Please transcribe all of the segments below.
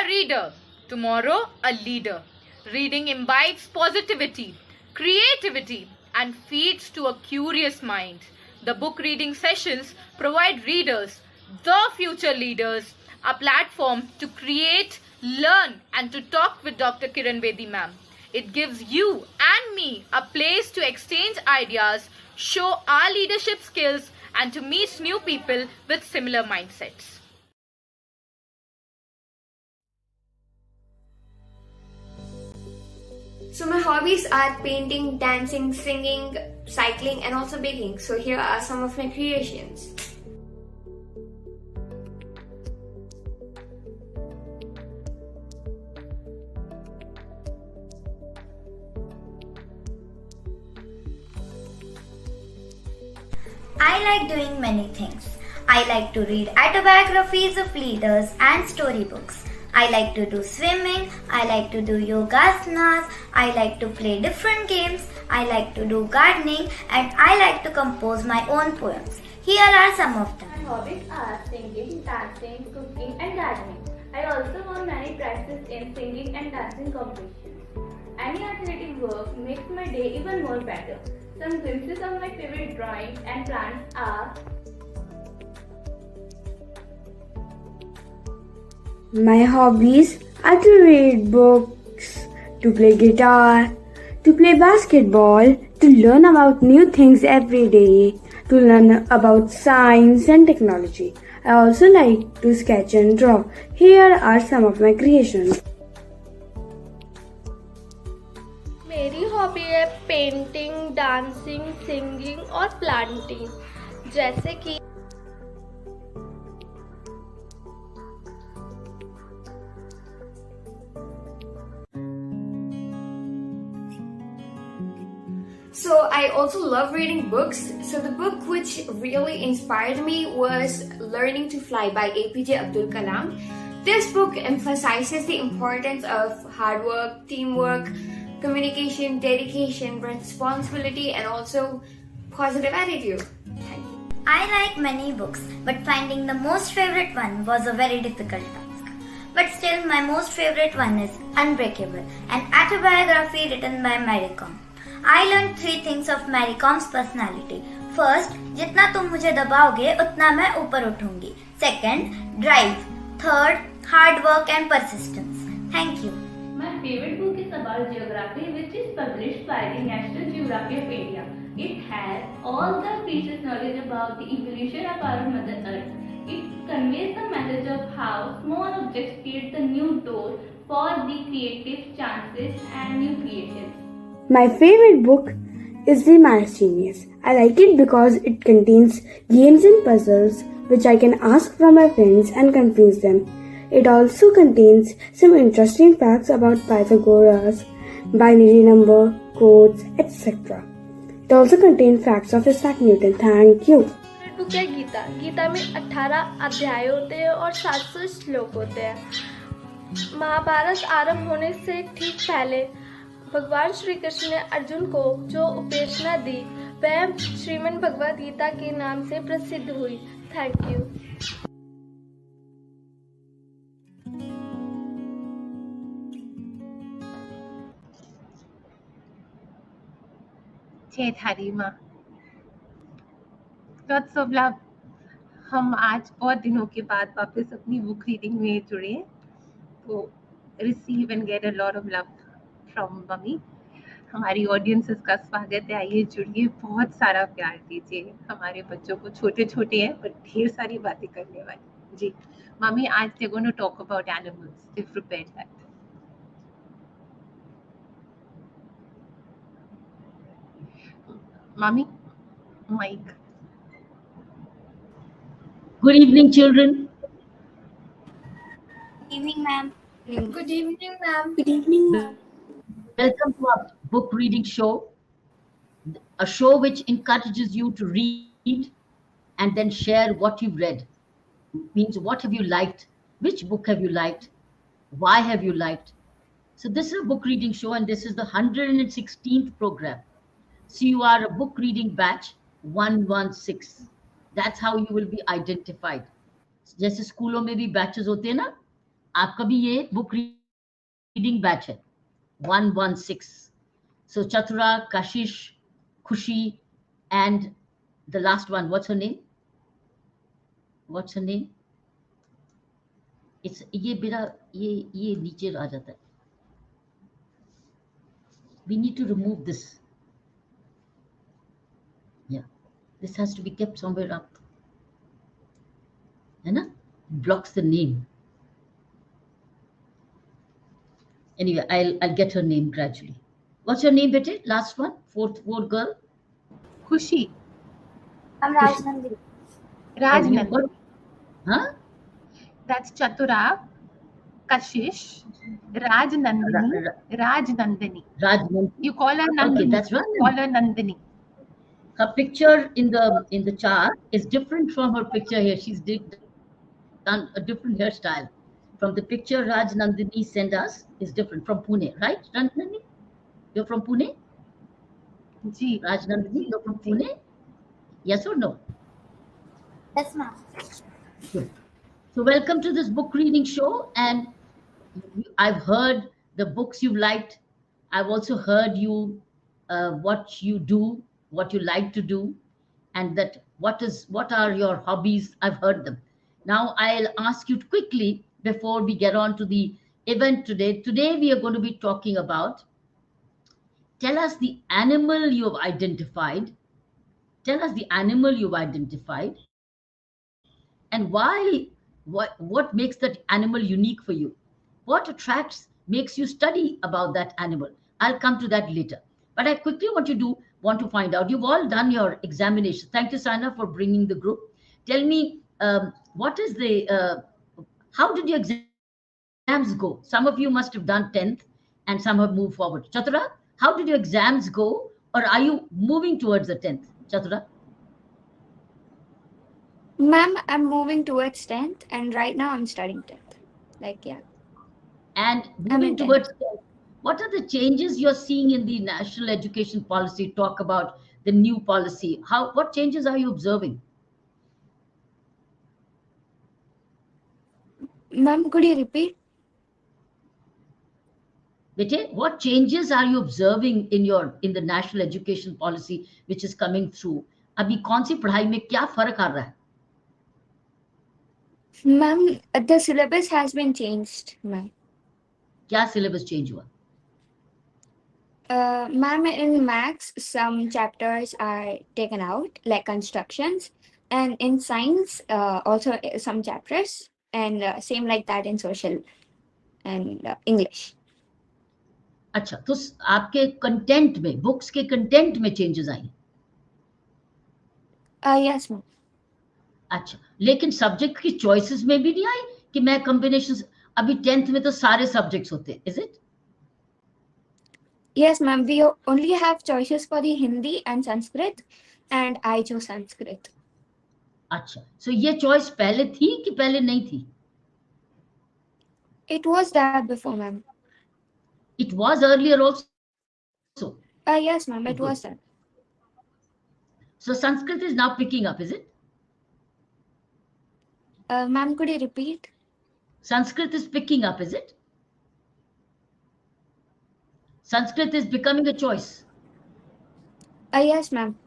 reader, tomorrow a leader. Reading imbibes positivity, creativity, and feeds to a curious mind. The book reading sessions provide readers, the future leaders, a platform to create, learn, and to talk with Dr. Kiran Bedi ma'am. It gives you and me a place to exchange ideas, show our leadership skills, and to meet new people with similar mindsets. So my hobbies are painting, dancing, singing, cycling, and also baking. So here are some of my creations. I like doing many things. I like to read autobiographies of leaders and storybooks. I like to do swimming, I like to do yogasanas, I like to play different games, I like to do gardening, and I like to compose my own poems. Here are some of them. My hobbies are singing, dancing, cooking, and gardening. I also won many prizes in singing and dancing competitions. Any athletic work makes my day even more better. Some glimpses of my favorite drawings and plants are: my hobbies are to read books, to play guitar, to play basketball, to learn about new things every day, to learn about science and technology. I also like to sketch and draw. Here are some of my creations. मेरी hobby है painting, dancing, singing और planting. जैसे कि So I also love reading books. So the book which really inspired me was Learning to Fly by APJ Abdul Kalam. This book emphasizes the importance of hard work, teamwork, communication, dedication, responsibility, and also positive attitude. I like many books, but finding the most favorite one was a very difficult task. But still, my most favorite one is Unbreakable, an autobiography written by Mary Kom. I learned 3 things of Mary Kom's personality. First, जितना तुम मुझे दबाओगे उतना मैं ऊपर उठूंगी. Second, drive. Third, hard work and persistence. Thank you. my favorite book is about geography, which is published by the National Geography of India. It has all the precious knowledge about the evolution of our Mother Earth. It conveys the message of how small objects create the new door for the creative chances and new creations. My favorite book is The Maths Genius. I like it because it contains games and puzzles which I can ask from my friends and confuse them. It also contains some interesting facts about Pythagoras, binary number, codes, etc. It also contains facts of Isaac Newton. Thank you. Book है गीता. गीता में 18 अध्याय होते हैं और 700 श्लोक होते हैं. महाभारत आरंभ होने से ठीक पहले भगवान श्री कृष्ण ने अर्जुन को जो उपदेशना दी वह श्रीमद् भगवद गीता के नाम से प्रसिद्ध हुई. Thank you. जय थारी माँ. Lots of love. हम आज बहुत दिनों के बाद वापस अपनी बुक रीडिंग में जुड़े हैं, तो receive and get a lot of love from mummy. हमारी ऑडियंसेस का स्वागत है. आइए जुड़िए, बहुत सारा प्यार दीजिए. हमारे बच्चों को छोटे छोटे हैं पर ढेर सारी बातें करने वाले. जी मम्मी, आज they going to talk about animals. They prepared that. Mommy, Mike. Good evening, children. Good evening, ma'am. Good evening, ma'am. Good evening, ma'am. Welcome to our book reading show, a show which encourages you to read and then share what you've read. Means what have you liked? Which book have you liked? Why have you liked? So this is a book reading show and this is the 116th program. So you are a book reading batch 116. That's how you will be identified. जैसे स्कूलों में भी batches होते हैं ना, आपका भी ये बुक रीडिंग बैच है 116. So Chatura, Kashish, Khushi, and the last one, what's her name? What's her name? It's ये मेरा ये नीचे आ जाता है. We need to remove this. Yeah, this has to be kept somewhere up. है ना? Blocks the name. Anyway, I'll get her name gradually. What's your name, bete? Last one, fourth girl. खुशी. I'm Rajnandini. And you Rajnandini. got, huh? That's Chatura, Kashish, Rajnandini, Rajnandini. Rajnandini. You call her Nandini. Okay, that's right. Call her Nandini. Her picture in the chart is different from her picture here. She's done a different hairstyle. From the picture Raj Nandini sent us is different from Pune, right, Nandini? You're from Pune? Ji. Raj Nandini, you're from Pune? Yes or no? Yes, ma'am. Good. So welcome to this book reading show, and I've heard the books you've liked. I've also heard you what you do, what you like to do, and that what are your hobbies. I've heard them. Now I'll ask you quickly before we get on to the event today. Today we are going to be talking about, tell us the animal you have identified. Tell us the animal you've identified and why, what makes that animal unique for you. What attracts, makes you study about that animal. I'll come to that later. But I quickly want to find out. You've all done your examination. Thank you, Sana, for bringing the group. Tell me, what is how did your exams go? Some of you must have done 10th and some have moved forward. Chatura, how did your exams go? Or are you moving towards the 10th? Chatura? Ma'am, I'm moving towards 10th and right now I'm studying 10th. Like, yeah. And I'm moving in 10th. towards 10th, what are the changes you're seeing in the national education policy? Talk about the new policy. What changes are you observing? Ma'am, could you repeat? Bete, what changes are you observing in the national education policy which is coming through? अभी कौन सी पढ़ाई में क्या फर्क आ रहा है? Ma'am, the syllabus has been changed, ma'am. क्या syllabus change हुआ? Ma'am, in maths, some chapters are taken out, like constructions, and in science, also some chapters, and same like that in social and English. अच्छा, तो आपके content में, books के content में changes आई? Yes, ma'am. अच्छा, लेकिन subject की choices में भी नहीं आई कि मैं कॉम्बिनेशन, अभी 10th में तो सारे सब्जेक्ट्स होते हैं, is it? Yes, ma'am. We only have choices for the Hindi and Sanskrit, and I chose Sanskrit. अच्छा, सो ये चॉइस पहले थी कि पहले नहीं थी? It was that before, ma'am. It was earlier also? Yes, ma'am. It Good. was that. So Sanskrit is now picking up, is it? Ma'am, could you repeat? Sanskrit is picking up, is it? Sanskrit is becoming a choice. Yes, ma'am.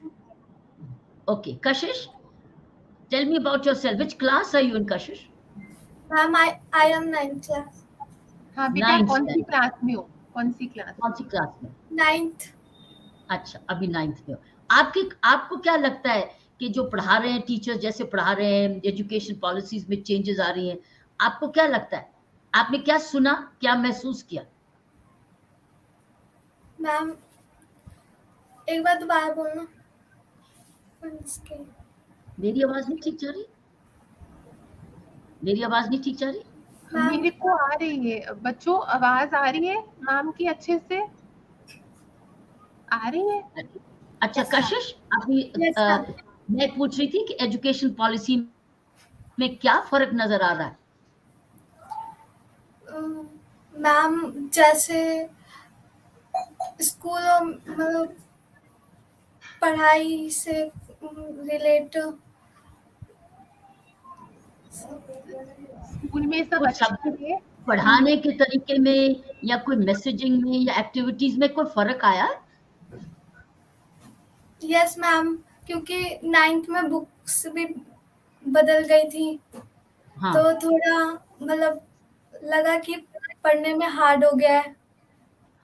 Okay, Kashish, tell me about yourself. Which class are you in, Kashish? Ma'am, I am 9th class. हाँ बेटा, Ninth कौन सी standard. Class में हो? कौन सी class? कौन सी class में? 9th. अच्छा, अभी 9th में हो. आपको क्या लगता है कि जो पढ़ा रहे हैं टीचर्स, जैसे पढ़ा रहे हैं, एजुकेशन पॉलिसीज में चेंजेस आ रही हैं, आपको क्या लगता है? आपने क्या सुना, क्या महसूस किया? मैम, एक बार दोबारा बोलना. मेरी आवाज नहीं ठीक जा रही? मेरी आवाज नहीं ठीक जा रही? मेरे को आ रही है बच्चों, आवाज आ रही है मैम की अच्छे से? आ रही है? अच्छा कशिश, अभी मैं पूछ रही थी कि एजुकेशन पॉलिसी में क्या फर्क नजर आ रहा है? मैम, जैसे स्कूलों मतलब पढ़ाई से रिलेट, स्कूल में सब कुछ अच्छा है, पढ़ाने के तरीके में या कोई मैसेजिंग में या एक्टिविटीज में कोई फर्क आया? यस मैम, क्योंकि 9th में बुक्स भी बदल गई थी, हाँ। तो थोड़ा मतलब लगा कि पढ़ने में हार्ड हो गया है,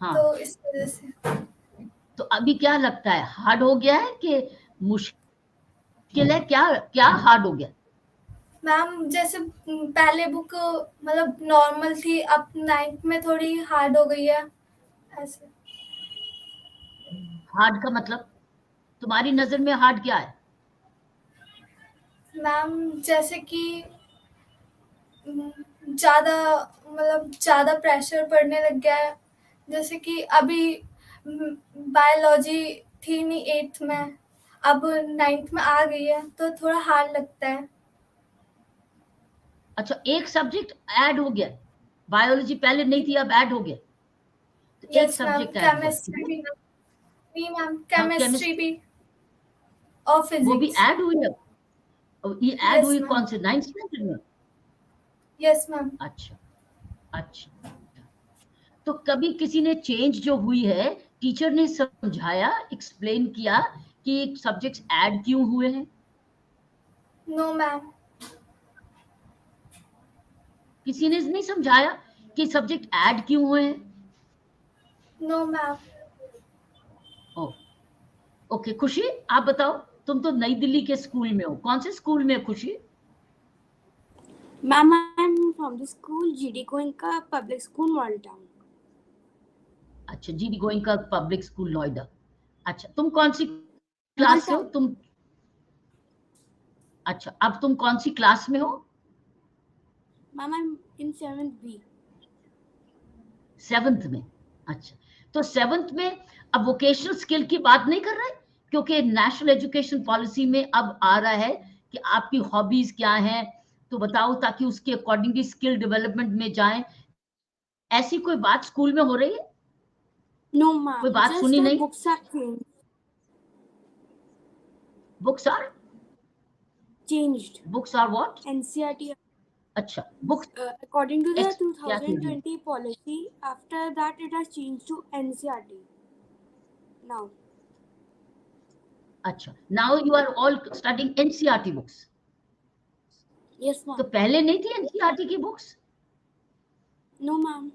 हाँ, तो इस वजह से। तो अभी क्या लगता है, हार्ड हो गया है कि मुश्किल है? क्या क्या हार्ड हो गया? मैम जैसे पहले बुक मतलब नॉर्मल थी, अब 9th में थोड़ी हार्ड हो गई है ऐसे। हार्ड का मतलब तुम्हारी नजर में हार्ड क्या है? मैम जैसे कि ज़्यादा मतलब ज़्यादा प्रेशर पड़ने लग गया है, जैसे कि अभी बायोलॉजी थी नहीं 8th में, अब 9th में आ गई है, तो थोड़ा हार्ड लगता है। अच्छा, एक सब्जेक्ट ऐड हो गया, बायोलॉजी पहले नहीं थी अब ऐड हो गया, तो एक यस मैम, सब्जेक्ट ऐड हुआ, केमिस्ट्री भी। नहीं मैम, हाँ केमिस्ट्री केमिस्ट्री, भी और वो भी फिजिक्स। ऐड हुई है। और ये ऐड यस हुई मैम। कौन से, 9th स्टैंडर्ड में? Yes ma'am. अच्छा, अच्छा। तो कभी किसी ने चेंज जो हुई है, टीचर ने समझाया, एक्सप्लेन किया कि सब्जेक्ट्स ऐड क्यों हुए हैं? No ma'am. किसी ने नहीं समझाया कि सब्जेक्ट ऐड क्यों हुए हैं? No ma'am. Oh, okay. Khushi, आप बताओ, तुम तो नई दिल्ली के स्कूल में हो, कौन से स्कूल में हो खुशी? Ma'am, I'm from the school GD Goenka Public School, Model Town. अच्छा, GD Goenka public school Noida. अच्छा, तुम कौन सी Model क्लास से हो Town. तुम? अच्छा, अब तुम कौन सी क्लास में हो? Ma'am, I'm in 7th B. 7th में। अच्छा, तो 7th में अब वोकेशनल स्किल की बात नहीं कर रहे, क्योंकि नेशनल एजुकेशन पॉलिसी में अब आ रहा है कि आपकी हॉबीज क्या हैं, तो बताओ, ताकि उसके अकॉर्डिंगली स्किल डेवलपमेंट में जाएं। ऐसी कोई बात स्कूल में हो रही है? No, कोई ma'am. बात Just सुनी the नहीं? books are books are, changed. Books are what? NCRT, अच्छा, बुक्स according to the क्या कह रही है? 2020 policy, after that it has changed to NCRT now. अच्छा, now you are all studying NCERT books. Yes, तो ma'am. पहले नहीं थी एनसीईआरटी की बुक्स? No, ma'am.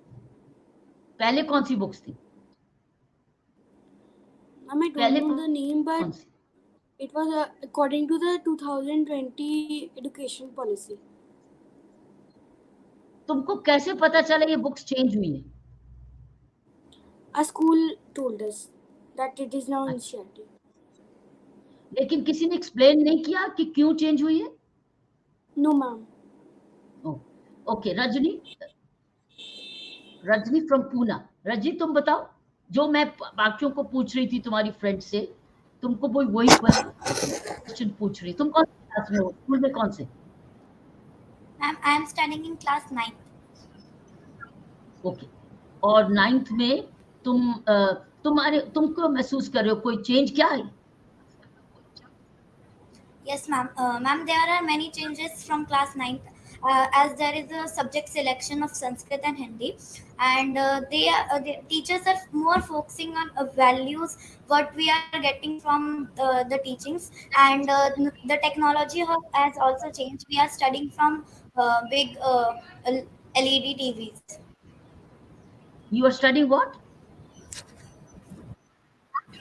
पहले कौन सी बुक्स थी? Ma'am, I don't पहले know the name, but कौन सी? it was according to the 2020 education policy. तुमको कैसे पता चला ये बुक्स चेंज हुई हैं? A school told us that it is now अच्छा, NCRT. लेकिन किसी ने एक्सप्लेन नहीं किया कि क्यों चेंज हुई है? No, ma'am. Okay, Rajni, Rajni from Poona. Rajni, तुम बताओ, जो मैं बाकियों को पूछ रही थी तुम्हारी फ्रेंड से, तुमको वही वही क्वेश्चन पूछ रही। तुम कौन सी क्लास में हो, स्कूल में कौन से? Ma'am, I am studying in class 9th. Okay, और 9th में तुम्हारे तुमको महसूस कर रहे हो कोई चेंज क्या है? Yes, ma'am. Ma'am, there are many changes from class 9th, as there is a subject selection of Sanskrit and Hindi, and the teachers are more focusing on values, what we are getting from the teachings, and the technology has also changed. We are studying from big LED TVs. You are studying what?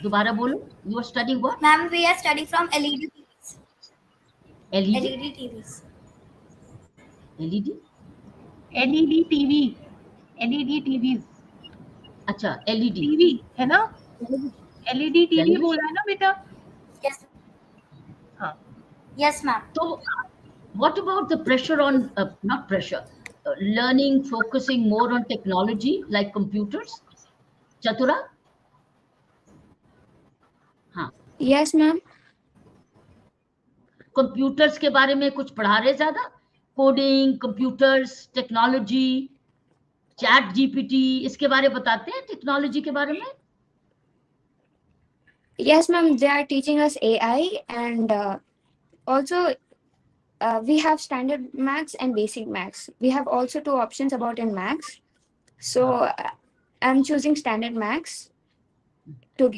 दोबारा बोलो, you are studying what? Ma'am, we are studying from LED TVs. LED? LED TVs. LED? LED TV, LED TV, अच्छा, LED TV है ना, LED TV television. बोला है ना बेटा? Yes. हाँ। Yes, ma'am. तो what about the pressure on, not pressure, learning, focusing more on technology like computers? चतुरा? हाँ, Yes, ma'am. कंप्यूटर्स के बारे में कुछ पढ़ा रहे ज्यादा? Coding, computers, technology, chat GPT, इसके बारे में बताते हैं, टेक्नोलॉजी के बारे में? Yes, ma'am. They are teaching us AI and also we have standard max and basic max. We have also two options about in max. So I'm choosing standard max to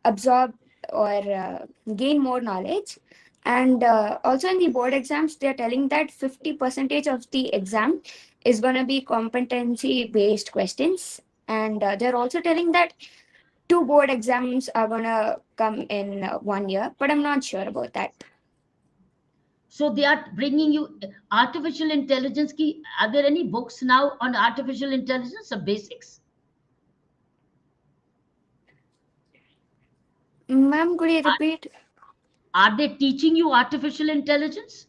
absorb or gain more knowledge. And also in the board exams, they're telling that 50% of the exam is going to be competency based questions. And they're also telling that two board exams are going to come in 1 year, but I'm not sure about that. So they are bringing you artificial intelligence. Ki, are there any books now on artificial intelligence or basics? Ma'am, could you repeat? Are they teaching you artificial intelligence?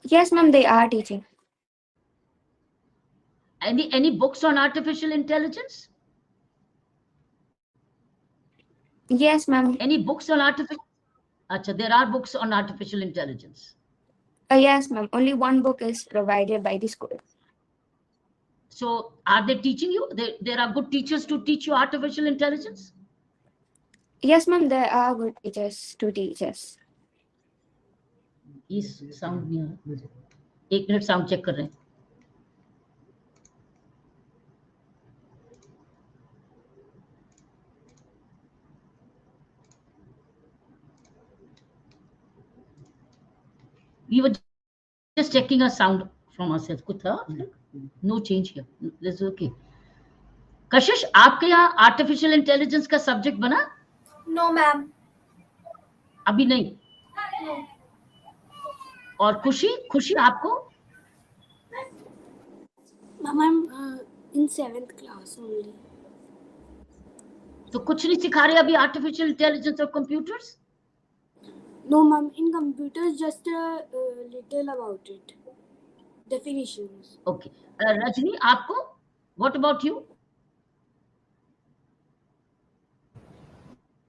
Yes, ma'am, they are teaching. Any books on artificial intelligence? Yes, ma'am. Any books on artificial? Acha, there are books on artificial intelligence. Yes, ma'am. Only one book is provided by the school. So are they teaching you? There are good teachers to teach you artificial intelligence? Yes, ma'am, there are good teachers to teach us. इस sound नहीं आ रहा मुझे 1 minute sound check कर रहे हैं we were just checking a sound from ourselves कुछ था no change here this is okay कशिश आपके यहाँ आर्टिफिशियल इंटेलिजेंस का सब्जेक्ट बना नो मैम. अभी नहीं और खुशी खुशी आपको Ma'am, I'm in 7th class only. तो कुछ नहीं सिखा रहे अभी आर्टिफिशियल इंटेलिजेंस और computers No, ma'am, in computers, just a little about it. Definitions. Okay Rajni आपको what about you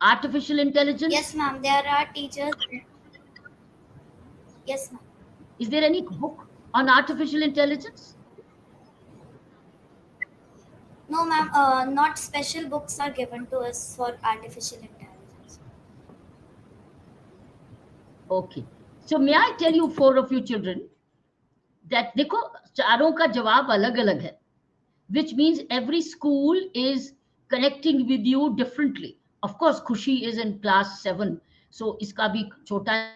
artificial intelligence? Yes, ma'am. There are teachers. Yes, ma'am. Is there any book on artificial intelligence? No, ma'am. Not special books are given to us for artificial intelligence. Okay. So may I tell you, 4 of you children, that देखो चारों का जवाब अलग अलग है, which means every school is connecting with you differently. Of course, खुशी is in class 7, so इसका भी छोटा है,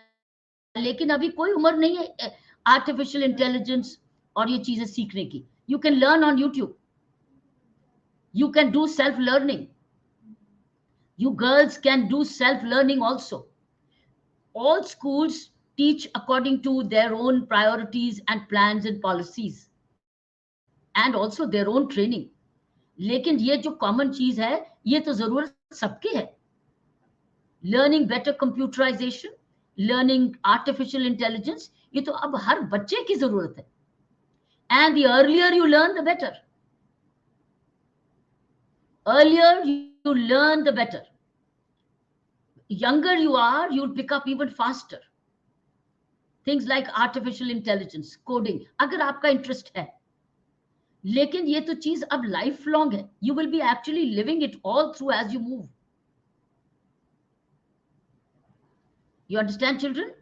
लेकिन अभी कोई उम्र नहीं है आर्टिफिशियल इंटेलिजेंस और ये चीजें सीखने की. You can learn on YouTube. You can do self-learning. You girls can do self-learning also. All schools teach according to their own priorities and plans and policies and also their own training. लेकिन ये जो common चीज है ये तो जरूरत सबकी है. Learning better computerisation, learning artificial intelligence, ये तो अब हर बच्चे की जरूरत है. And the earlier you learn the better. Earlier you learn the better. Younger you are, you'll pick up even faster. Things like artificial intelligence, coding, अगर आपका इंटरेस्ट है. लेकिन ये तो चीज अब लाइफ लॉन्ग है. You will be actually living it all through as you move. You understand, children?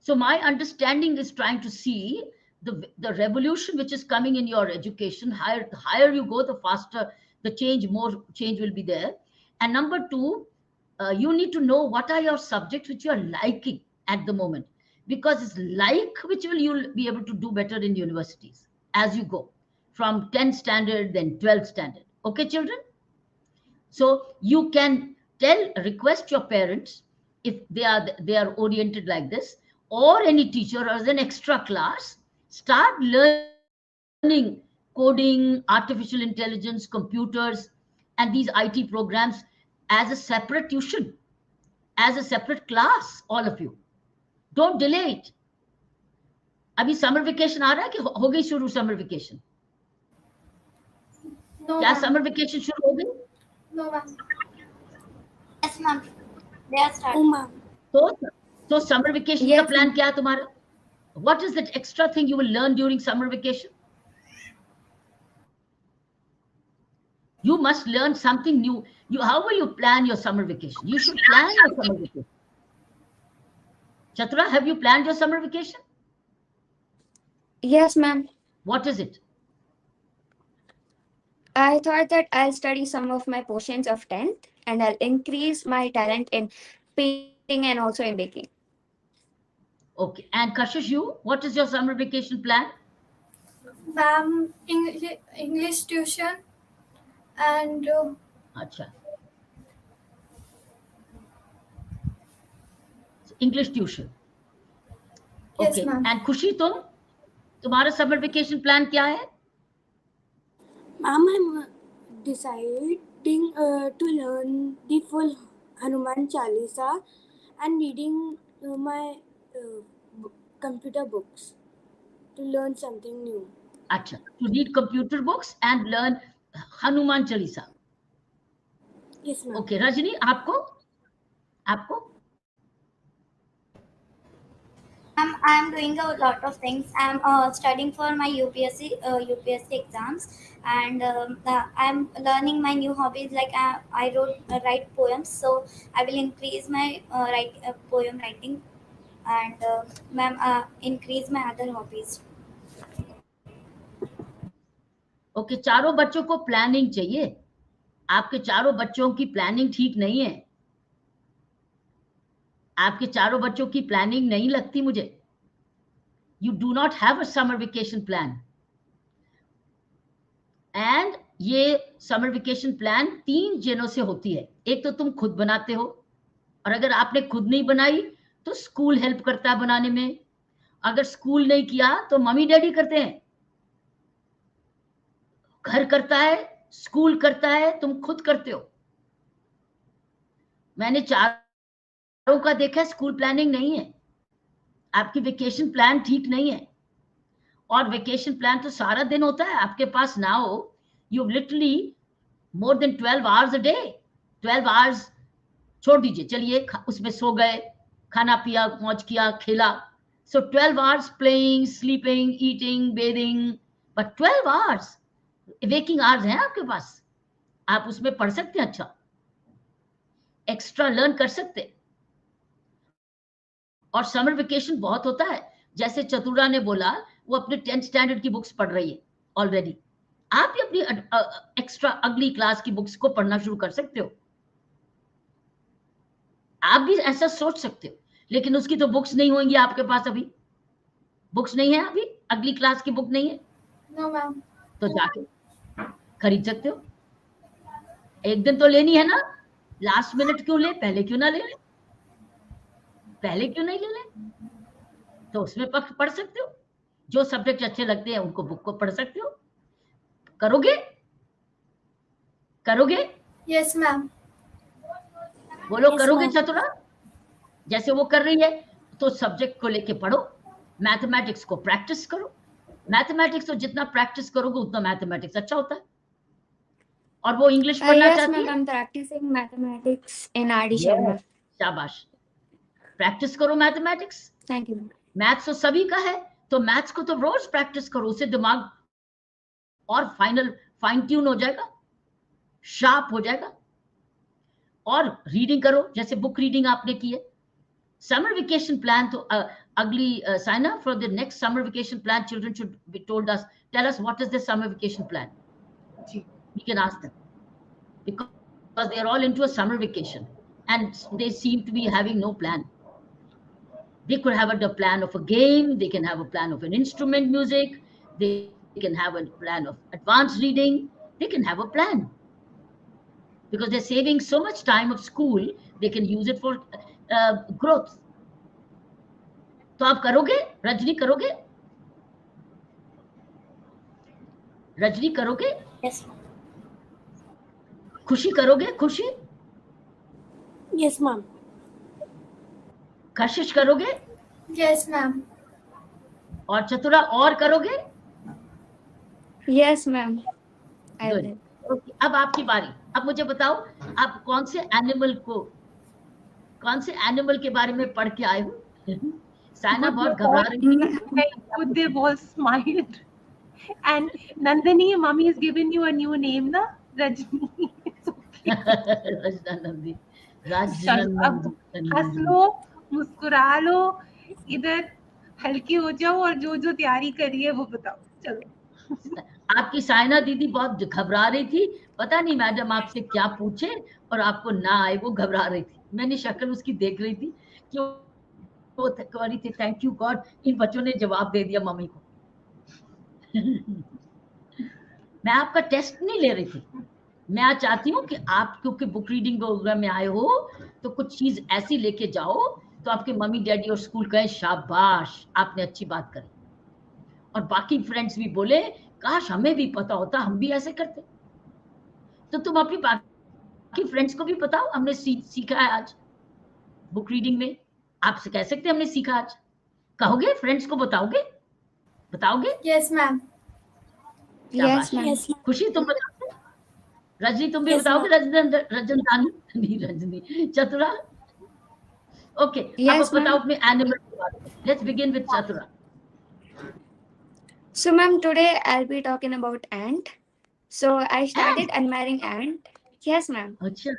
So my understanding is trying to see the revolution which is coming in your education. Higher you go, the faster the change, more change will be there. And number 2, you need to know what are your subjects which you are liking at the moment, because it's like which will you'll be able to do better in universities as you go from 10th standard, then 12th standard. Okay, children? So you can request your parents, if they are oriented like this, or any teacher as an extra class, start learning coding, artificial intelligence, computers, and these IT programs as a separate tuition, as a separate class, all of you. Don't delay it. अभी summer vacation आ रहा है कि हो गई शुरू summer vacation? क्या summer vacation शुरू हो गई? No, ma'am. Yes, ma'am. They are starting. Oh, ma'am. तो समर वेकेशन का प्लान क्या है तुम्हारा? What is that extra thing you will learn during summer vacation? You must learn something new. How will you plan your summer vacation? You should plan your summer vacation. Chatura, have you planned your summer vacation? Yes, ma'am. What is it? I thought that I'll study some of my portions of 10th and I'll increase my talent in painting and also in baking. Okay. And Kashish, you, what is your summer vacation plan? Ma'am, English tuition and Acha. English tuition. yes, Okay. ma'am. And Khushi, तुम्हारा summer vacation plan क्या है? Ma'am, I'm deciding to learn the full Hanuman Chalisa and reading my computer books to learn something new. Acha. To read computer books and learn Hanuman Chalisa. Yes, ma'am. Okay. Rajni, आपको? आपको? I'm doing a lot of things. I'm studying for my UPSC exams, and I'm learning my new hobbies. Like I write poems, so I will increase my poem writing, and increase my other hobbies. Okay, चारों बच्चों को planning चाहिए. आपके चारों बच्चों की planning ठीक नहीं है. आपके चारों बच्चों की प्लानिंग नहीं लगती मुझे. You do not have a summer vacation plan. And ये समर वेकेशन प्लान 3 जनों से होती है. एक तो तुम खुद बनाते हो, और अगर आपने खुद नहीं बनाई तो स्कूल हेल्प करता है बनाने में. अगर स्कूल नहीं किया तो मम्मी डैडी करते हैं. घर करता है, स्कूल करता है, तुम खुद करते हो. मैंने चारों का देखा है, स्कूल प्लानिंग नहीं है. आपकी वेकेशन प्लान ठीक नहीं है. और वेकेशन प्लान तो सारा दिन होता है आपके पास ना हो. You literally more than 12 hours a day. 12 hours छोड़ दीजिए, चलिए उसमें सो गए, खाना पिया, मौज किया, खेला. सो 12 hours playing, sleeping, eating, bathing, but 12 hours waking hours हैं आपके पास. आप उसमें पढ़ सकते हैं, अच्छा एक्स्ट्रा लर्न कर सकते. और समर वेकेशन बहुत होता है. जैसे चतुरा ने बोला, वो अपने 10th स्टैंडर्ड की बुक्स पढ़ रही है ऑलरेडी. आप भी अपनी एक्स्ट्रा अगली क्लास की बुक्स को पढ़ना शुरू कर सकते हो. आप भी ऐसा सोच सकते हो, लेकिन उसकी तो बुक्स नहीं होंगी आपके पास. अभी बुक्स नहीं है, अभी अगली क्लास की बुक नहीं है. No, ma'am. तो जाके खरीद सकते हो. एक दिन तो लेनी है ना. लास्ट मिनट क्यों ले, पहले क्यों ना ले ले, पहले क्यों नहीं ले ले. तो उसमें पढ़ सकते हो. जो सब्जेक्ट अच्छे लगते हैं उनको बुक को पढ़ सकते हो. करोगे? करोगे? Yes, ma'am. बोलो Yes, करोगे ma'am. चतुरा? जैसे वो कर रही है, तो सब्जेक्ट को लेके पढ़ो. मैथमेटिक्स को प्रैक्टिस करो. मैथमेटिक्स तो जितना प्रैक्टिस करोगे उतना मैथमेटिक्स अच्छा होता है. और वो इंग्लिश पढ़ना Yes, चाहती ma'am. है. I'm practicing mathematics in RD Sharma. शाबाश, प्रैक्टिस करो mathematics. Thank you, ma'am. Maths तो सभी का है, तो मैथ्स को तो रोज प्रैक्टिस करो. उससे दिमाग और फाइन ट्यून हो जाएगा, शार्प हो जाएगा. और रीडिंग करो, जैसे बुक रीडिंग आपने की है. समर वेकेशन प्लान तो अगली sign up for the next summer vacation plan. Children should be told us, tell us what is the summer vacation plan. We can ask them, because they are all into a summer vacation and they seem to be having no plan. They could have a plan of a game, they can have a plan of an instrument music, they can have a plan of advanced reading, they can have a plan. Because they're saving so much time of school, they can use it for growth. तो आप करोगे? रजनी करोगे? रजनी करोगे? Yes. खुशी करोगे? खुशी? Yes, ma'am. कशिश करोगे? Yes, ma'am. और चतुरा और करोगे? Yes, ma'am. I Good. will. Okay, अब आपकी बारी. अब मुझे बताओ, आप कौन से एनिमल के बारे में पढ़ के आए हो? साइना बहुत घबरा रही है. Good, they've all smiled. And Nandini, mommy has given you a new name, na? Rajni. रजनानंदी. हंस लो, मुस्कुरा लो, इधर हल्की हो जाओ और जो जो तैयारी करी है वो बताओ। चलो। आपकी साइना दीदी बहुत घबरा रही थी, पता नहीं मैडम आपसे क्या पूछे और आपको ना आए, वो घबरा रही थी। मैंने शक्ल उसकी देख रही थी कि वो कह रही थी थैंक यू गॉड, इन बच्चों ने जवाब दे दिया मम्मी को। मैं आपका टेस्ट नहीं ले रही थी, मैं आज चाहती हूँ कि आप क्योंकि बुक रीडिंग प्रोग्राम में आए हो तो कुछ चीज ऐसी लेके जाओ तो आपके मम्मी डैडी और स्कूल कहे शाबाश आपने अच्छी बात करी, और बाकी फ्रेंड्स भी बोले काश हमें भी पता होता, हम भी ऐसे करते। तो तुम अपनी बाकी फ्रेंड्स को भी बताओ हमने सीखा है आज बुक रीडिंग में। आपसे कह सकते हमने सीखा आज, कहोगे फ्रेंड्स को बताओगे, बताओगे? Yes, ma'am. शाबाश। Yes, ma'am. Yes, ma'am. खुशी तुम बताओगे? रजनी तुम भी Yes, बताओगे? ma'am. रजन रानी नहीं, रजनी, चतुरा। ओके, अब Yes, बताओ ma'am. अपने एनिमल के बारे में। Let's begin with Chatura. So, ma'am, today I'll be talking about ant. So, I started and, admiring ant. Yes, ma'am. अच्छा,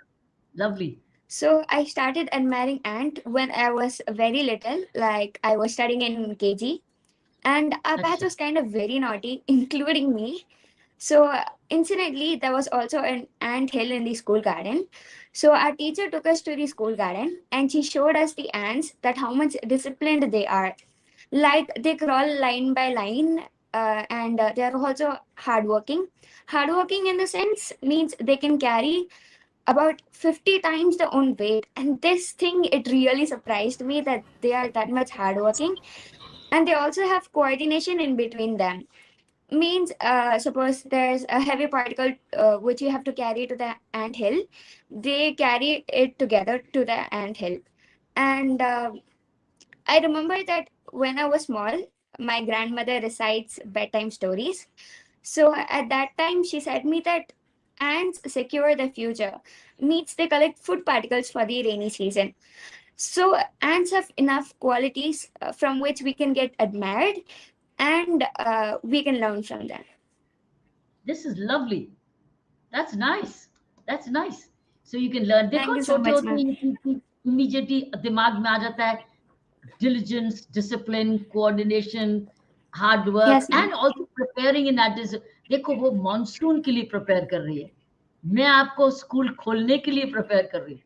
lovely. So, I started admiring ant when I was very little, like I was studying in KG. And our batch अच्छा, was kind of very naughty, including me. So, incidentally, there was also an ant hill in the school garden. So, our teacher took us to the school garden and she showed us the ants that how much disciplined they are. Like they crawl line by line, and they are also hardworking. Hardworking in the sense means they can carry about 50 times their own weight. And this thing, it really surprised me that they are that much hardworking. And they also have coordination in between them. Means, suppose there's a heavy particle which you have to carry to the ant hill, they carry it together to the ant hill. And I remember that when I was small, my grandmother recites bedtime stories. So at that time, she said me that ants secure the future. Means they collect food particles for the rainy season. So ants have enough qualities from which we can get admired, and we can learn from them. This is lovely, that's nice, that's nice. So you can learn. Thank देखो you so छोटे much, होते ma'am. ही immediately दिमाग में आ जाता है diligence, discipline, coordination, hard work Yes, ma'am. and also preparing in that। देखो वो monsoon के लिए प्रिपेयर कर रही है, मैं आपको स्कूल खोलने के लिए प्रिपेयर कर रही हूँ।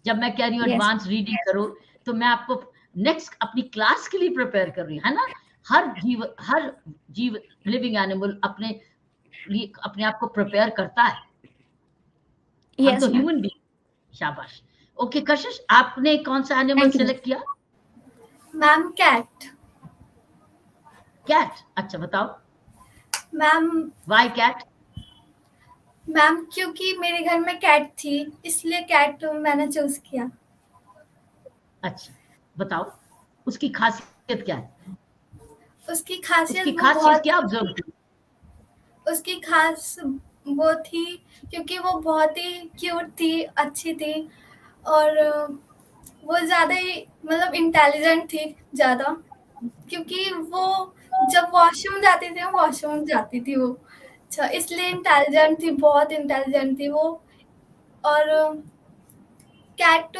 जब मैं कह रही हूँ Yes, एडवांस रीडिंग करो तो मैं आपको नेक्स्ट अपनी क्लास के लिए प्रिपेयर कर रही हूँ, है ना? हर जीव लिविंग एनिमल अपने लिए अपने आप को प्रिपेयर करता है, हम तो yes, ma'am. Human being. शाबाश। ओके कशिश, आपने कौन सा animal Thank you, ma'am. Select किया? Ma'am, cat. कैट। अच्छा बताओ, Ma'am, व्हाई कैट? मैम क्योंकि मेरे घर में कैट थी इसलिए कैट मैंने चूज किया। अच्छा बताओ, उसकी खासियत क्या है? उसकी खासियत उसकी वो खास चीज बहुत क्या ऑब्जर्व की? उसकी खास वो थी क्योंकि वो बहुत ही क्यूट थी, अच्छी थी और वो ज़्यादा ही मतलब इंटेलिजेंट थी ज़्यादा, क्योंकि वो जब वॉशरूम जाती थी वो। अच्छा, इसलिए इंटेलिजेंट थी, बहुत इंटेलिजेंट थी वो। और कैट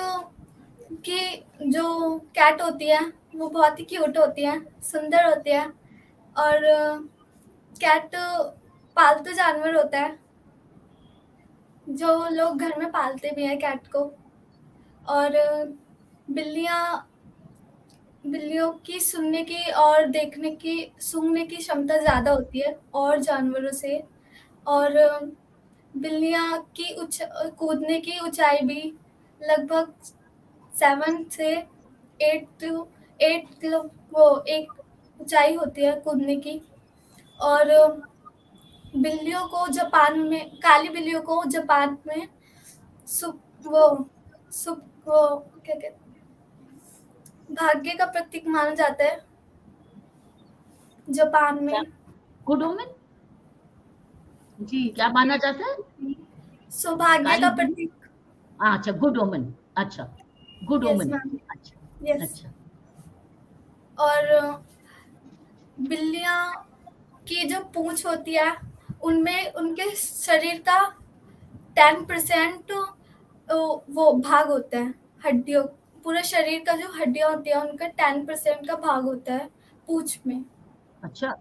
की जो कैट होती है वो बहुत ही क्यूट होती है, सुंदर होती है। और कैट पालतू जानवर होता है, जो लोग घर में पालते भी हैं कैट को। और बिल्लियाँ बिल्लियों की सुनने की और देखने की सूंघने की क्षमता ज़्यादा होती है और जानवरों से। और बिल्लियाँ की कूदने की ऊंचाई भी लगभग 7 से 8 किलो वो एक ऊंचाई होती है कूदने की। और काली बिल्लियों को जापान में सुप वो सुप वो क्या कहते भाग्य का प्रतीक माना जाता है जापान में। गुड ओमेन जी क्या माना जाता है? सौभाग्य काली का बिल्ली? प्रतीक। अच्छा गुड ओमेन। अच्छा गुड यस ओमेन। मैम। अच्छा यस। अच्छा। और बिल्लियाँ की जो पूंछ होती है उनमें उनके शरीर का 10% वो भाग होता है हड्डियों पूरे शरीर का जो हड्डियां होती है उनका 10% का भाग होता है पूंछ में। अच्छा,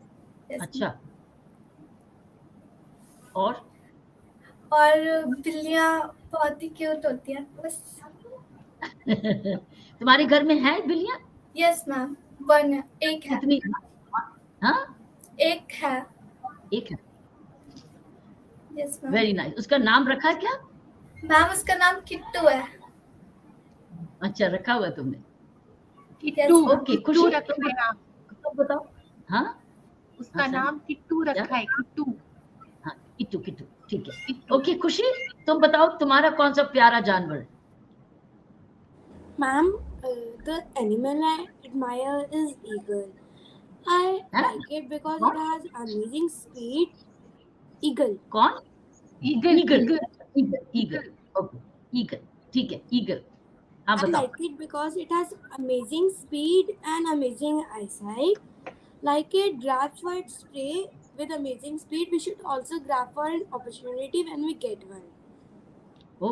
Yes, अच्छा। और और बिल्लियां बहुत ही क्यूट होती हैं बस। तुम्हारे घर में है बिल्लियां? यस मैम, वन है, एक है। कितनी? हाँ, एक है। एक है। Yes ma'am. Very nice. उसका नाम रखा है क्या? मैम उसका नाम किट्टू है। अच्छा, रखा हुआ है तुमने। Kittu, yes ma'am. Okay, Kittu खुशी रखा है नाम। तुम बताओ। हाँ, हाँ उसका सर। नाम किट्टू क्या? रखा है, किट्टू। हाँ, किट्टू, किट्टू, ठीक है। किट्टू। ओके खुशी, तुम बताओ तुम्हारा कौन सा प्यारा जानवर है? Ma'am, the animal I admire is eagle. I हैं? like it because it कौन? has amazing speed. Eagle. कौन? Eagle, eagle. Eagle, eagle, eagle. Eagle. Okay, eagle. ठीक है, ईगल। हाँ I बताओ। like it because it has amazing speed and amazing eyesight. Like it grabs for its prey with amazing speed. We should also grab for an opportunity when we get one. ओ,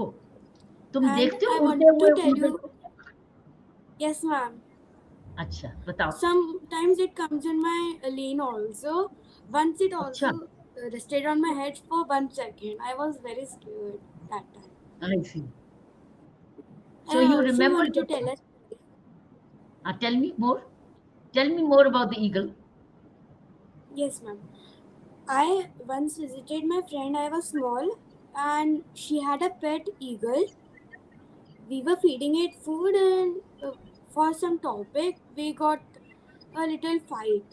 तुम And देखते हो I उड़ते want हुए to tell eagle you, को? yes, ma'am. अच्छा, बताओ। Sometimes it comes in my lane also. Once it अच्छा, also rested on my head for 1 second. I was very scared that time. I C. And So I you also remember want to your... tell us, Tell me more. Tell me more about the eagle. yes, ma'am. I once visited my friend. I was small, and she had a pet eagle. We were feeding it food, and for some topic, we got a little fight.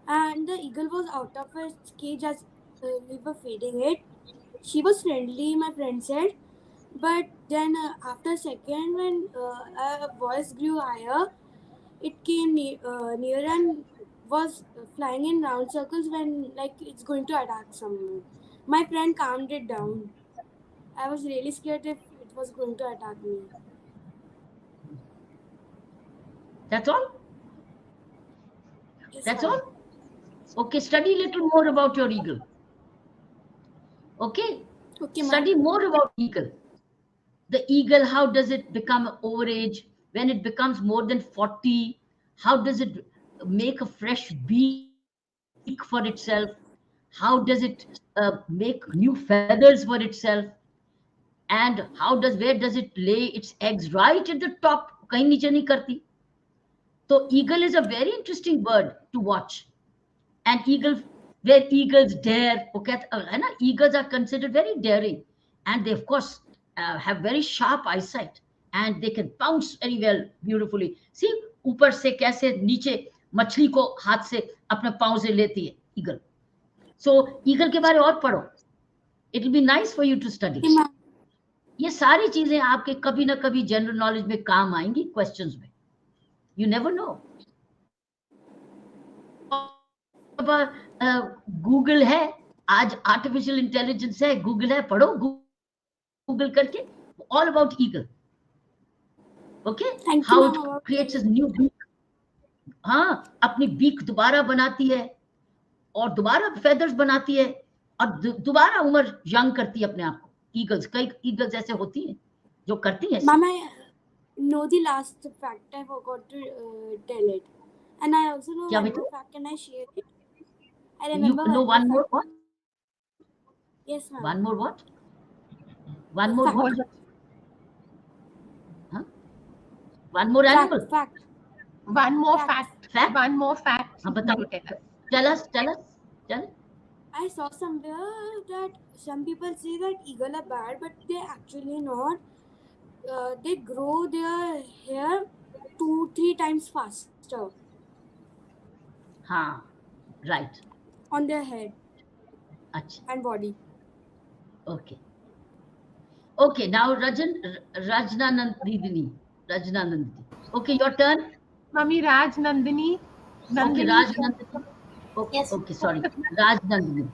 And the eagle was out of its cage as we were feeding it. She was friendly, my friend said. But then, after a second, when a voice grew higher, it came near and was flying in round circles when like it's going to attack someone. My friend calmed it down. I was really scared if it was going to attack me. That's all? Yes, That's ma'am. all? Okay, study little more about your eagle. Okay? Okay, ma'am. Study more about eagle. The eagle, how does it become overage? When it becomes more than 40, how does it make a fresh beak for itself? How does it make new feathers for itself? And where does it lay its eggs? Right at the top, kahin niche nahi karti. So eagle is a very interesting bird to watch. And where eagles dare, वो है ना, eagles are considered very daring, and they of course have very sharp eyesight, and they can pounce very well, beautifully. See, ऊपर से कैसे नीचे मछली को हाथ से अपने पाँव से लेती है eagle. So eagle के बारे और पढ़ो. It will be nice for you to study. Okay, ma'am. ये सारी चीजें आपके कभी ना कभी जनरल नॉलेज में काम आएंगी, क्वेश्चंस में. You never know. अब गूगल है, आज आर्टिफिशियल इंटेलिजेंस है, गूगल है, पढ़ो गूगल करके, all about eagle. Okay, Thank you, how ma'am. It about creates telling. New beak. हाँ, अपनी बीक दोबारा बनाती है और दोबारा फेदर्स बनाती है और दोबारा उम्र यंग करती है अपने आप को. ईगल्स, कई ईगल्स ऐसे होती हैं जो करती हैं ऐसे. Ma'am, I know the last fact. I forgot to tell it. And I also know क्या one बेटा? more fact. Can I share it? I You remember know one more one more fact. what? Yes, ma'am. One more what? One more Fact. what? Huh? One more animal? Fact. One more Fact. fact. Fact? One more fact. हाँ You बताओ. tell us. Tell us. I saw somewhere that some people say that eagle are bad, but they actually not. They grow their hair 2-3 times faster हाँ, right. on their head अच्छा, and body. okay. Okay, now Rajna Nandini. Rajna Nandini. Okay, your turn. Mummy, Raj Nandini. Okay, Nandini. Raj Nandini. Okay, Yes. okay, sorry. Raj Nandini.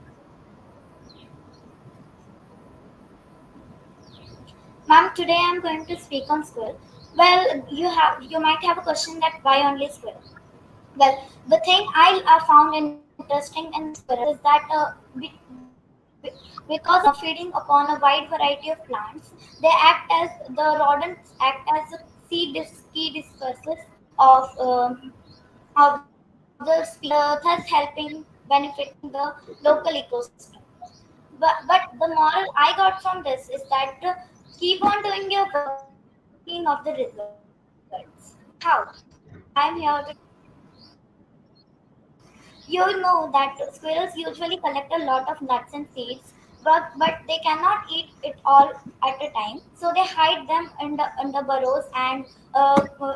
Ma'am, today I'm going to speak on squirrel. Well, you might have a question that why only squirrel? Well, the thing I found interesting in squirrels is that because of feeding upon a wide variety of plants, they act as the rodents act as a see this key discusses of the species, thus helping benefiting the local ecosystem. But the moral I got from this is that keep on doing your work without thinking of the results. How? I'm here to You know that squirrels usually collect a lot of nuts and seeds, but they cannot eat it all at a time. So they hide them in the burrows and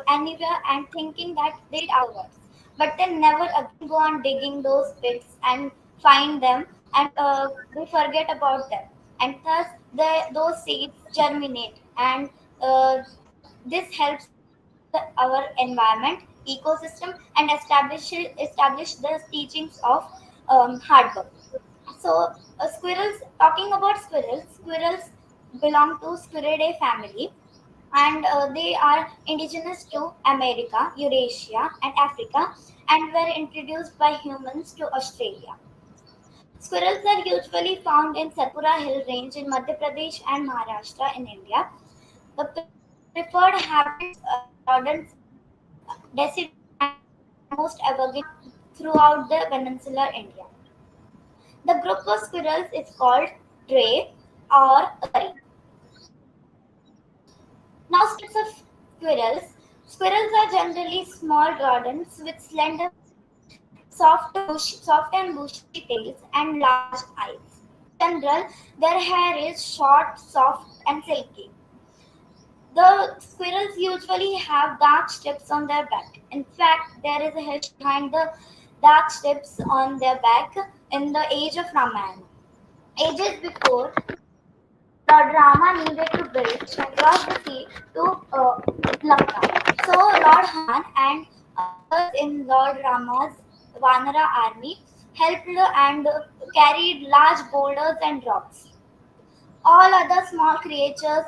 anywhere and thinking that they'll eat afterwards. But they never again go on digging those pits and find them and they forget about them. And thus those seeds germinate and this helps our environment, ecosystem, and establish the teachings of hard work. So, talking about squirrels belong to Squiridae family, and they are indigenous to America, Eurasia, and Africa, and were introduced by humans to Australia. Squirrels are usually found in Satpura Hill Range in Madhya Pradesh and Maharashtra in India. The preferred habitats rodents deciduous and most evergreen throughout the peninsular India. The group of squirrels is called dray or curry. Now, some types of squirrels. Squirrels are generally small rodents with slender feet, soft and bushy tails, and large eyes. In general, their hair is short, soft, and silky. The squirrels usually have dark stripes on their back. In fact, there is a history behind the dark stripes on their back in the age of Ramayana. Ages before, Lord Rama needed to bridge across the sea to Lanka. So Lord Hanuman and others in Lord Rama's Vanara army helped and carried large boulders and rocks. All other small creatures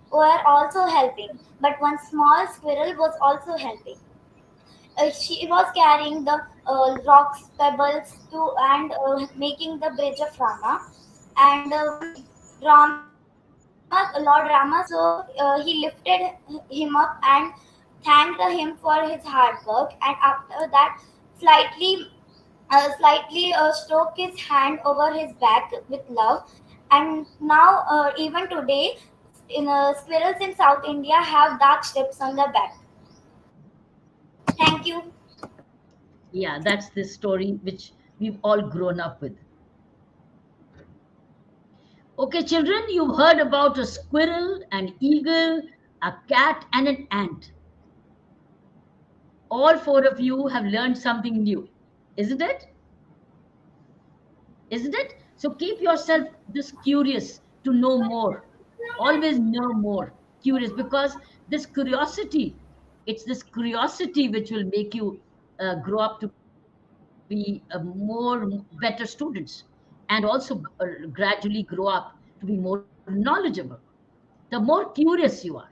were also helping, but one small squirrel was also helping. She was carrying the rocks, pebbles to and making the bridge of Rama. And when Lord Rama saw, he lifted him up and thanked him for his hard work. And after that, slightly stroked his hand over his back with love. And now, even today, squirrels in South India have dark strips on their back. Thank you. Yeah, that's the story which we've all grown up with. Okay, children, you've heard about a squirrel, an eagle, a cat, and an ant. All four of you have learned something new, isn't it? Isn't it? So keep yourself just curious to know more. Always know more. Curious, because this curiosity, it's this curiosity which will make you grow up to be more better students, and also gradually grow up to be more knowledgeable. The more curious you are,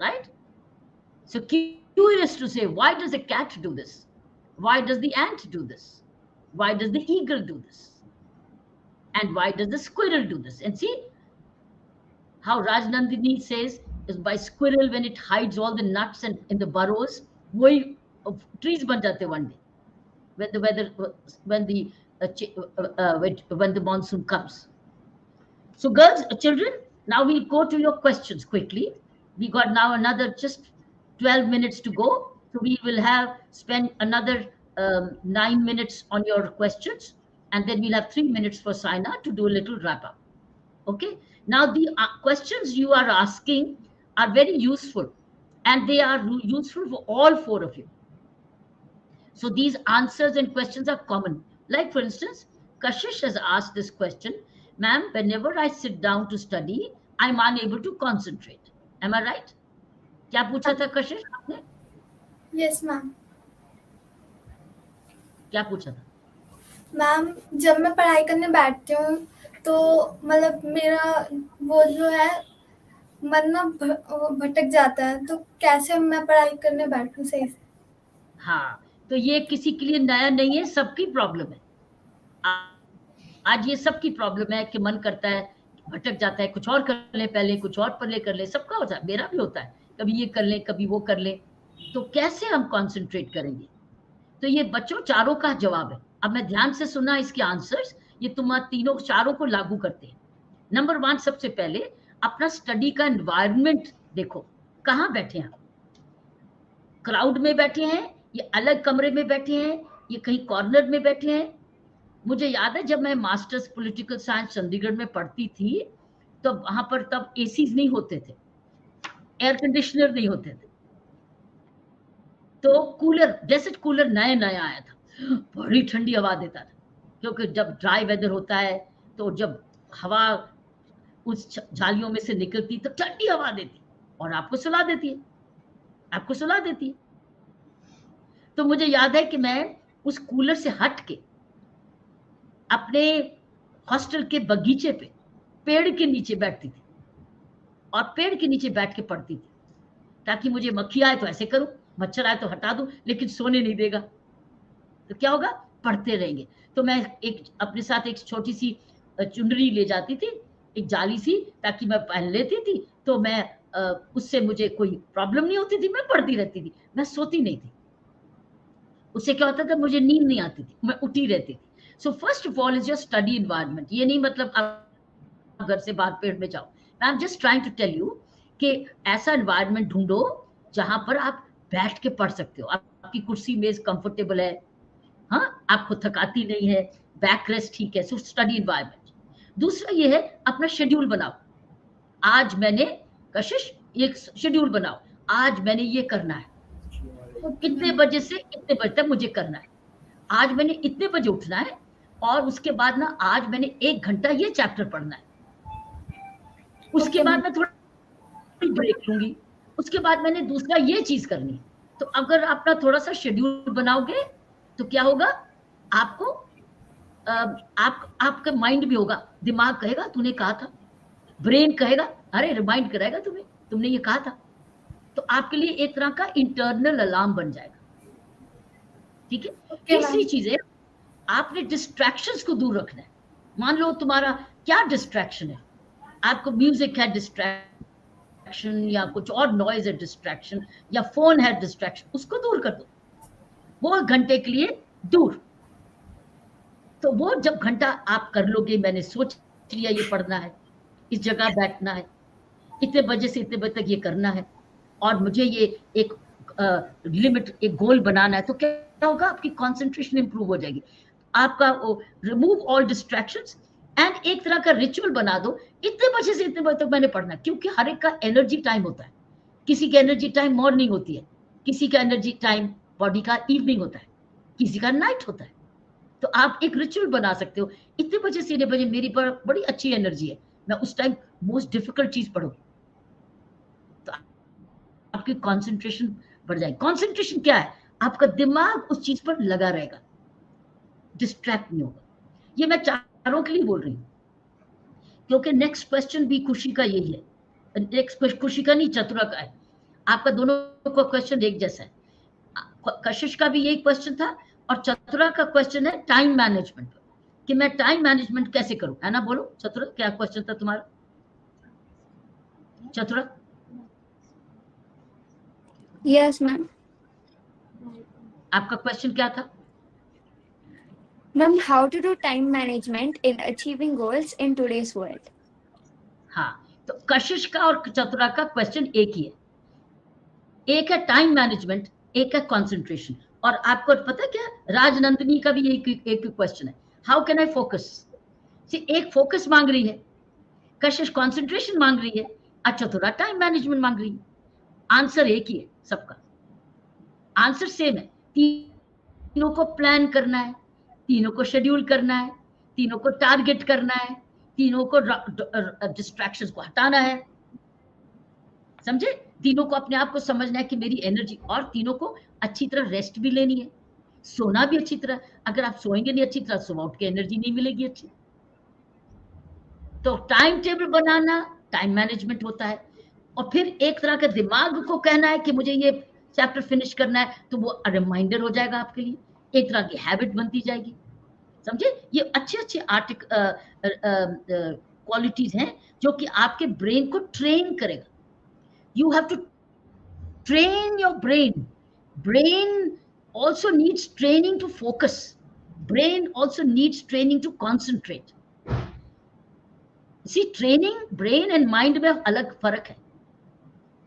right? So curious to say, why does a cat do this? Why does the ant do this? Why does the eagle do this? And why does the squirrel do this? And see how Rajnandini says is by squirrel when it hides all the nuts and in the burrows, वही trees ban jate one day when the weather when the when the monsoon comes. So girls, children, now we'll go to your questions quickly. We got now another just 12 minutes to go. So we will have spend another 9 minutes on your questions, and then we'll have 3 minutes for Saina to do a little wrap up. Okay. Now the questions you are asking are very useful, and they are useful for all four of you. So these answers and questions are common. Like for instance, Kashish has asked this question, ma'am, whenever I sit down to study, I'm unable to concentrate. Am I right? क्या पूछा था कशिश आपने? Yes ma'am. क्या पूछा था? Ma'am, जब मैं पढ़ाई करने बैठती हूँ तो मतलब मेरा वो जो है मन ना भटक जाता है, तो कैसे मैं पढ़ाई करने बैठूं सही से? हाँ, तो ये किसी के लिए नया नहीं है, सबकी प्रॉब्लम है। आज ये सबकी प्रॉब्लम है कि मन करता है, भटक जाता है, कुछ और कर ले पहले, कुछ और पहले कर ले, सबका होता है, मेरा भी होता है। कभी ये कर लें, कभी वो कर लें, तो कैसे हम कंसंट्रेट करेंगे? तो ये बच्चों चारों का जवाब है। अब मैं ध्यान से सुना इसके आंसर्स, ये तुम तीनों चारों को लागू करते हैं। नंबर 1, सबसे पहले अपना स्टडी का एनवायरनमेंट देखो, कहाँ बैठे हैं आप? क्राउड में बैठे हैं, ये अलग कमरे में बैठे हैं, ये कहीं कॉर्नर में बैठे हैं? मुझे याद है जब मैं मास्टर्स पॉलिटिकल साइंस चंडीगढ़ में पढ़ती थी, तो वहां पर तब एसीज नहीं होते थे, एयर कंडीशनर नहीं होते थे, तो कूलर, जैसे कूलर नया नया आया था, बड़ी ठंडी हवा देता था, क्योंकि जब ड्राई वेदर होता है तो जब हवा उस झालियों में से निकलती तो ठंडी हवा देती और आपको सुला देती है, आपको सुला देती है। तो मुझे याद है कि मैं उस कूलर से हट के अपने हॉस्टल के बगीचे पे पेड़ के नीचे बैठती थी और पेड़ के नीचे बैठ के पढ़ती थी, ताकि मुझे मक्खी आए तो ऐसे करूं, मच्छर आए तो हटा दूं, लेकिन सोने नहीं देगा। तो क्या होगा? पढ़ते रहेंगे। तो मैं एक अपने साथ एक छोटी सी चुनरी ले जाती थी, एक जाली सी, ताकि मैं पहन लेती थी, तो मैं उससे मुझे कोई प्रॉब्लम नहीं होती थी, मैं पढ़ती रहती थी, मैं सोती नहीं थी। उससे क्या होता था, मुझे नींद नहीं आती थी, मैं उठी रहती थी। So first of all is your study environment. ये नहीं मतलब आप घर से बाहर पेड़ में जाओ, I am just trying to tell you कि ऐसा एनवायरनमेंट ढूंढो जहां पर आप बैठ के पढ़ सकते हो, आपकी कुर्सी मेज कंफर्टेबल है, हाँ, आपको थकाती नहीं है, बैक रेस्ट ठीक है। So study environment. दूसरा ये है, अपना शेड्यूल बनाओ। आज मैंने, कशिश, एक शेड्यूल बनाओ, आज मैंने ये करना है, इतने बजे से इतने बजे तक मुझे करना है, आज मैंने इतने बजे उठना है, और उसके बाद ना आज मैंने 1 घंटा ये चैप्टर पढ़ना है, उसके बाद मैं थोड़ा ब्रेक लूंगी, उसके बाद मैंने दूसरा ये चीज करनी है। तो अगर आप ना थोड़ा सा शेड्यूल बनाओगे तो क्या होगा, आपको आपका माइंड भी होगा, दिमाग कहेगा तूने कहा था, ब्रेन कहेगा अरे रिमाइंड कराएगा तुम्हें, तुमने ये कहा था। तो आपके लिए एक तरह का इंटरनल अलार्म बन जाएगा। ठीक है। तीसरी चीज है, आपने डिस्ट्रैक्शंस को दूर रखना है। मान लो तुम्हारा क्या डिस्ट्रैक्शन है, आपको म्यूजिक है डिस्ट्रैक्शन, या कुछ और नॉइज है डिस्ट्रैक्शन, या फोन है डिस्ट्रैक्शन, उसको दूर कर दो, वो 1 घंटे के लिए दूर। तो वो जब घंटा आप कर लोगे, मैंने सोच लिया ये पढ़ना है, इस जगह बैठना है, इतने बजे से इतने बजे तक ये करना है, और मुझे ये एक लिमिट, एक गोल बनाना है, तो क्या होगा, आपकी कंसंट्रेशन इंप्रूव हो जाएगी, आपका रिमूव ऑल डिस्ट्रैक्शंस, एंड एक तरह का रिचुअल बना दो, इतने बजे से इतने बजे तक मैंने पढ़ना है। क्योंकि हर एक का एनर्जी टाइम होता है, किसी का एनर्जी टाइम मॉर्निंग होती है, किसी का एनर्जी टाइम बॉडी का इवनिंग होता है, किसी का नाइट होता है। तो आप एक रिचुअल बना सकते हो, इतने बजे से इतने बजे मेरी पर बड़ी अच्छी एनर्जी है, मैं उस टाइम मोस्ट डिफिकल्ट चीज पढ़ूंगी, तो आपकी कंसंट्रेशन बढ़ जाएगी। कंसंट्रेशन क्या है, आपका दिमाग उस चीज पर लगा रहेगा, डिस्ट्रैक्ट नहीं होगा। ये मैं चारों के लिए बोल रही हूँ, क्योंकि नेक्स्ट क्वेश्चन भी खुशी का यही है, नेक्स्ट खुशी का नहीं, चतुरा का है। आपका दोनों का क्वेश्चन एक जैसा है, कशिश का भी यही क्वेश्चन था, और चतुरा का क्वेश्चन है टाइम मैनेजमेंट, कि मैं टाइम मैनेजमेंट कैसे करूं, है ना? बोलो चतुरा, क्या क्वेश्चन था तुम्हारा? चतुरा? Yes ma'am. आपका क्वेश्चन क्या था? Ma'am, how to do time management in achieving goals in today's world? हाँ, तो कशिश का और चतुरा का क्वेश्चन एक ही है, एक है टाइम मैनेजमेंट, एक है कंसंट्रेशन। और आपको पता क्या, राजनंदिनी का भी एक क्वेश्चन है, हाउ कैन आई फोकस। एक फोकस मांग रही है, कशिश कंसंट्रेशन मांग रही है, और चतुरा टाइम मैनेजमेंट मांग रही है। आंसर एक ही है सबका, आंसर सेम है। तीनों को प्लान करना है, तीनों को शेड्यूल करना है, तीनों को टारगेट करना है, तीनों को डिस्ट्रैक्शंस को हटाना है, समझे? तीनों को अपने आप को समझना है कि मेरी एनर्जी, और तीनों को अच्छी तरह रेस्ट भी लेनी है, सोना भी अच्छी तरह। अगर आप सोएंगे नहीं अच्छी तरह, सुबह उठ के एनर्जी नहीं मिलेगी अच्छी। तो टाइम टेबल बनाना टाइम मैनेजमेंट होता है, और फिर एक तरह का दिमाग को कहना है कि मुझे ये चैप्टर फिनिश करना है, तो वो रिमाइंडर हो जाएगा आपके लिए, एक तरह की हैबिट बनती जाएगी, समझे? ये अच्छे अच्छे क्वालिटीज हैं जो कि आपके ब्रेन को ट्रेन करेगा। You have to Train your brain. Brain also needs training to focus. Brain also needs training to concentrate. See, training brain and mind में अलग फर्क है.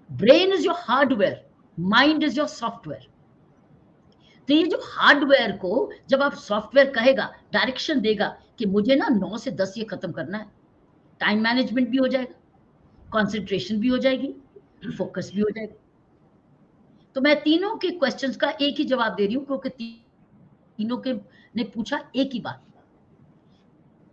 Brain is your hardware, mind is your software. तो ये जो hardware को जब आप सॉफ्टवेयर कहेगा, डायरेक्शन देगा कि मुझे ना 9 से 10 ये खत्म करना है, टाइम मैनेजमेंट भी हो जाएगा, कंसंट्रेशन भी हो जाएगी, फोकस भी हो जाएगा. तो मैं तीनों के क्वेश्चंस का एक ही जवाब दे रही हूँ, क्योंकि तीनों के ने पूछा एक ही बात.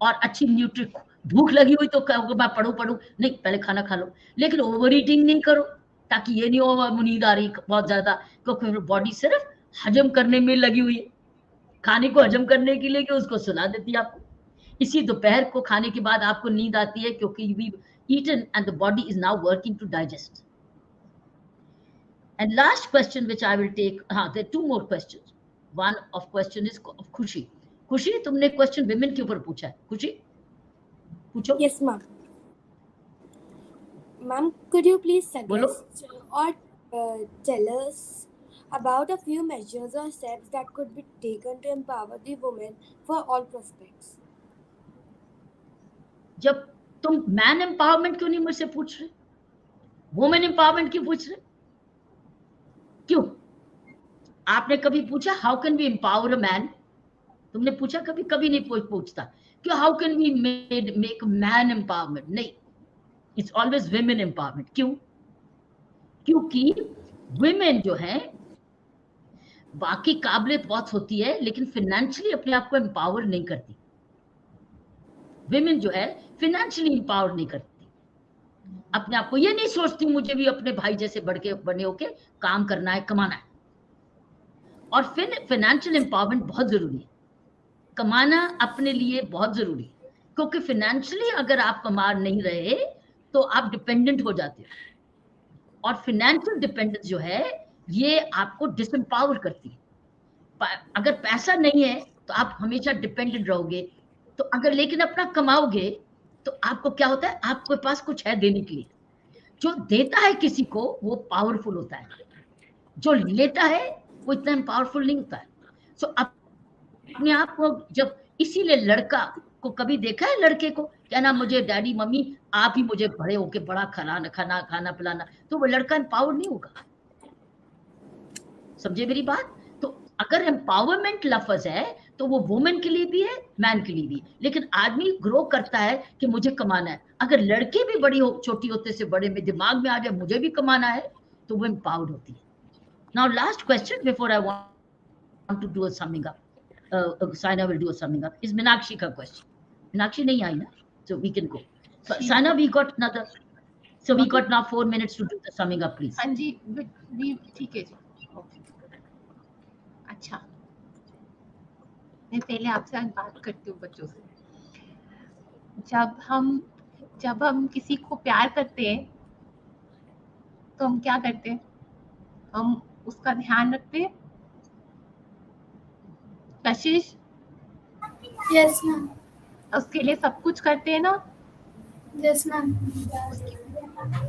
और अच्छी न्यूट्रि भूख लगी हुई तो कहोगे मैं पढ़ूं, नहीं, पहले खाना खा लो, लेकिन ओवर ईटिंग नहीं करो, ताकि ये नहीं हो नींद आ रही बहुत ज्यादा, क्योंकि बॉडी सिर्फ हजम करने में लगी हुई है, खाने को हजम करने के लिए कि उसको सुला देती है आपको. इसी दोपहर को खाने के बाद आपको नींद आती है, क्योंकि we eaten and the body is now working to digest. And last question which I will take, there are two more questions. One of question is of खुशी. खुशी, तुमने क्वेश्चन विमेन के ऊपर पूछा है. खुशी, पूछो. Yes, ma'am. Ma'am, could you please बोलो. suggest or tell us about a few measures or steps that could be taken to empower the women for all prospects? जब तुम मैन एम्पावरमेंट क्यों नहीं मुझसे पूछ रहे, वुमेन एम्पावरमेंट क्यों पूछ रहे, क्यों? आपने कभी पूछा how can we empower a man? तुमने पूछा कभी? कभी नहीं पूछता. क्यों? How can we make man empowerment? नहीं, इट्स ऑलवेज विमेन एम्पावरमेंट. क्यों? क्योंकि विमेन जो है बाकी काबिलियत बहुत होती है, लेकिन फाइनेंशियली अपने आप को एम्पावर नहीं करती. विमेन जो है फाइनेंशियली एम्पावर नहीं करती, अपने आप को ये नहीं सोचती मुझे भी अपने भाई जैसे बने होके काम करना है, कमाना है. और फिर फाइनेंशियल एम्पावरमेंट बहुत जरूरी है. कमाना अपने लिए बहुत जरूरी है, क्योंकि फाइनेंशियली अगर आप कमा नहीं रहे तो आप डिपेंडेंट हो जाते हो. और फाइनेंशियल डिपेंडेंस जो है ये आपको डिसएम्पावर करती है. अगर पैसा नहीं है तो आप हमेशा डिपेंडेंट रहोगे. तो अगर लेकिन अपना कमाओगे तो आपको क्या होता है, आपके पास कुछ है देने के लिए. जो देता है किसी को वो पावरफुल होता है, जो लेता है वो इतना पावरफुल नहीं होता है. सो अपने आप को जब, इसीलिए लड़का को कभी देखा है लड़के को कहना मुझे डैडी मम्मी आप ही मुझे बड़े होके बड़ा खाना पिलाना, तो वो लड़का एम्पावर नहीं होगा. समझे मेरी बात? तो अगर एम्पावरमेंट लफ्ज है तो वो वुमेन के लिए भी है, मैन के लिए भी. लेकिन आदमी ग्रो करता है कि मुझे कमाना है. अगर लड़के भी छोटी होते से बड़े में दिमाग में आ जाए मुझे भी कमाना है, तो वो एम्पावर्ड होती है. Now last question before I want to do a summing up. Saina will do a summing up. Is Meenakshi का question? Meenakshi नहीं आई ना, so we can go. Saina, we got another. So we got now 4 minutes to do the summing up, please. हाँ जी, ठीक है जी. अच्छा, मैं पहले आपसे आज बात करती हूँ बच्चों से. जब हम किसी को प्यार करते हैं तो हम क्या करते हैं? हम उसका ध्यान रखते हैं. कशिश, यस मैम. उसके लिए सब कुछ करते हैं ना? Yes ma'am.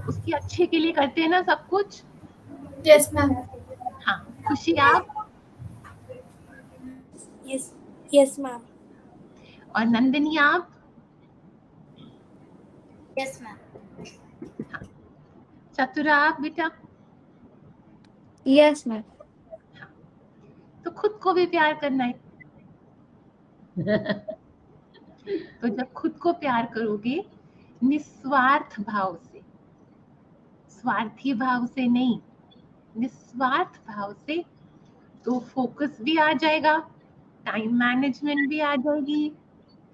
उसके अच्छे के लिए करते हैं ना सब कुछ? Yes ma'am. हाँ. खुशी, आप? Yes, ma'am. और नंदिनी, आप? Yes, ma'am. चतुरा, आप बेटा? Yes ma'am. तो खुद को भी प्यार करना है. तो जब खुद को प्यार करोगे निस्वार्थ भाव से, स्वार्थी भाव से नहीं, निस्वार्थ भाव से, तो फोकस भी आ जाएगा, टाइम मैनेजमेंट भी आ जाएगी,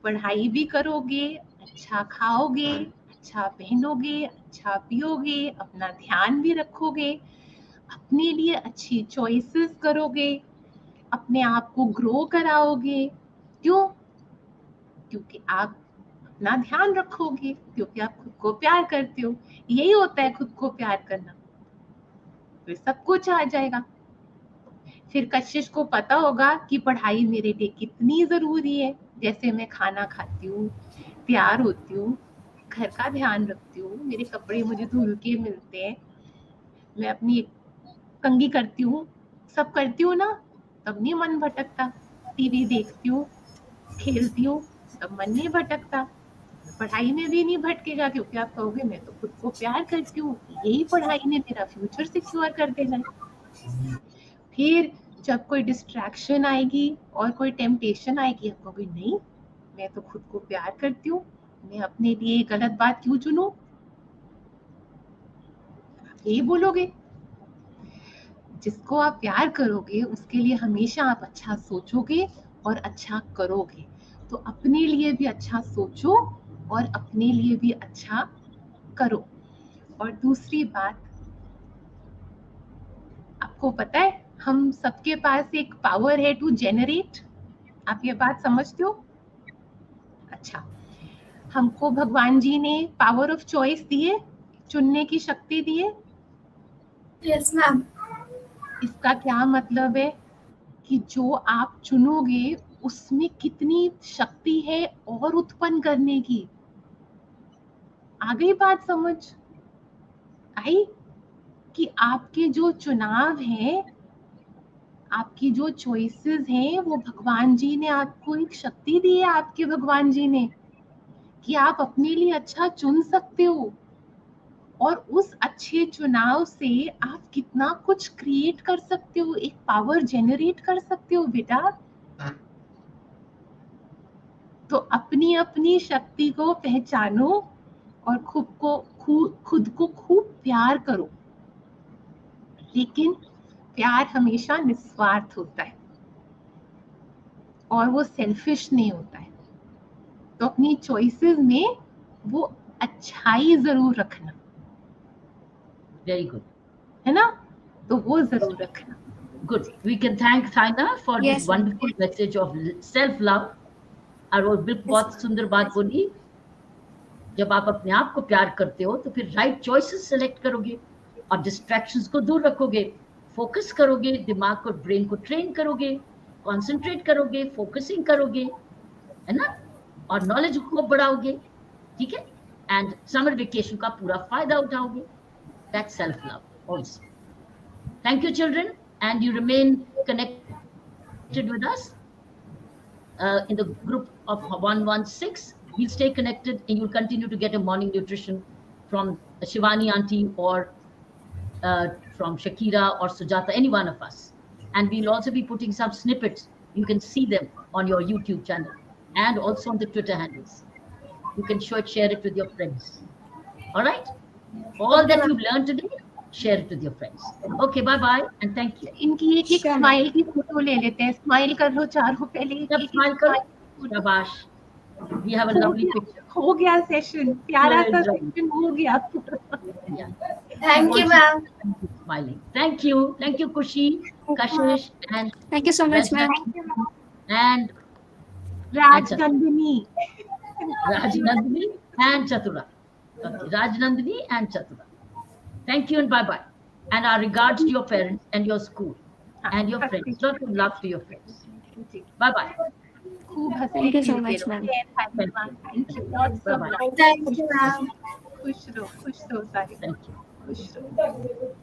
पढ़ाई भी करोगे, अच्छा खाओगे, अच्छा पहनोगे, अच्छा पियोगे, अपना ध्यान भी रखोगे, अपने लिए अच्छी चॉइसेस करोगे, अपने आप को ग्रो कराओगे. क्यों? क्योंकि आप अपना ध्यान रखोगे, क्योंकि आप खुद को प्यार करते हो. यही होता है खुद को प्यार करना. फिर सब कुछ आ जाएगा. फिर कशिश को पता होगा कि पढ़ाई मेरे लिए कितनी जरूरी है. जैसे मैं खाना खाती हूँ, तैयार होती हूँ, घर का ध्यान रखती हूँ, मेरे कपड़े मुझे धुल के मिलते हैं, मैं अपनी कंघी करती हूँ, सब करती हूँ ना, तब नहीं मन भटकता। टीवी देखती हूँ, खेलती हूँ, तब मन नहीं भटकता। पढ़ाई में भी नहीं भटकेगा, क्योंकि आप कहोगे मैं तो खुद को प्यार करती हूँ, यही पढ़ाई ने मेरा फ्यूचर सिक्योर कर देना है। फिर जब कोई डिस्ट्रैक्शन आएगी और कोई टेम्पटेशन आएगी, आप कहोगे नहीं, मैं तो खुद को प्यार करती हूँ, मैं अपने लिए गलत बात क्यों चुनूं? आप यही बोलोगे। जिसको आप प्यार करोगे उसके लिए हमेशा आप अच्छा सोचोगे और अच्छा करोगे। तो अपने लिए भी अच्छा सोचो और अपने लिए भी अच्छा करो। और दूसरी बात, आपको पता है हम सबके पास एक पावर है टू जेनरेट। आप ये बात समझते हो? अच्छा, हमको भगवान जी ने पावर ऑफ चॉइस दी है, चुनने की शक्ति दी है। Yes, ma'am. इसका क्या मतलब है कि जो आप चुनोगे उसमें कितनी शक्ति है और उत्पन्न करने की। आ गई बात समझ? आई कि आपके जो चुनाव हैं, आपकी जो चॉइसेस हैं, वो भगवान जी ने आपको एक शक्ति दी है, आपके भगवान जी ने, कि आप अपने लिए अच्छा चुन सकते हो। और उस अच्छे चुनाव से आप कितना कुछ क्रिएट कर सकते हो, एक पावर जेनरेट कर सकते हो बेटा। तो अपनी अपनी शक्ति को पहचानो और खुद को खूब प्यार करो। लेकिन प्यार हमेशा निस्वार्थ होता है और वो सेल्फिश नहीं होता है। तो अपनी चॉइसेस में वो अच्छाई जरूर रखना, Very good. है ना? तो वो जरूर रखना। Good. We can thank Thaina for this Yes, ma'am. wonderful message of self-love. और वो बिल्कुल बहुत सुंदर बात बोली। जब आप अपने आप को प्यार करते हो तो फिर राइट चॉइसेस सेलेक्ट करोगे और डिस्ट्रैक्शंस को दूर रखोगे, फोकस करोगे, दिमाग और ब्रेन को ट्रेन करोगे, कंसंट्रेट करोगे, फोकसिंग करोगे, है ना? और नॉलेज को बढ़ाओगे, ठीक है? एंड समर वेकेशन का पूरा फायदा उठाओगे। That's self love also. Thank you, children, and you remain connected with us in the group of 116. We'll stay connected, and you'll continue to get a morning nutrition from Shivani auntie or from Shakira or Sujata, any one of us. And we'll also be putting some snippets. You can see them on your YouTube channel and also on the Twitter handles. You can share it with your friends. All right? All that you've learned today, share it with your friends. Okay, bye-bye and thank you. इनकी एक एक smile की photo ले लेते हैं। Smile कर लो चारों, पहले सब स्माइल करो। शाबाश। We have a lovely picture. हो गया सेशन, प्यारा सा Well done. सेशन हो गया। Yeah. Thank you, ma'am. Smiling. Thank you. Thank you, Kushi, Kashish, and Thank you so much, ma'am. and Rajnandini. Rajnandini and Chatura. Okay, Rajnandini and Chatura. Thank you and bye-bye. And our regards to your parents and your school and your friends. Lots of love to your friends. Bye-bye. खूब हंसे Thank you so खेलते much, रहो। ma'am. Thank you. Lots of Bye-bye. love. Thank you, ma'am. खुश रहो सारे। Thank you. खुश रहो।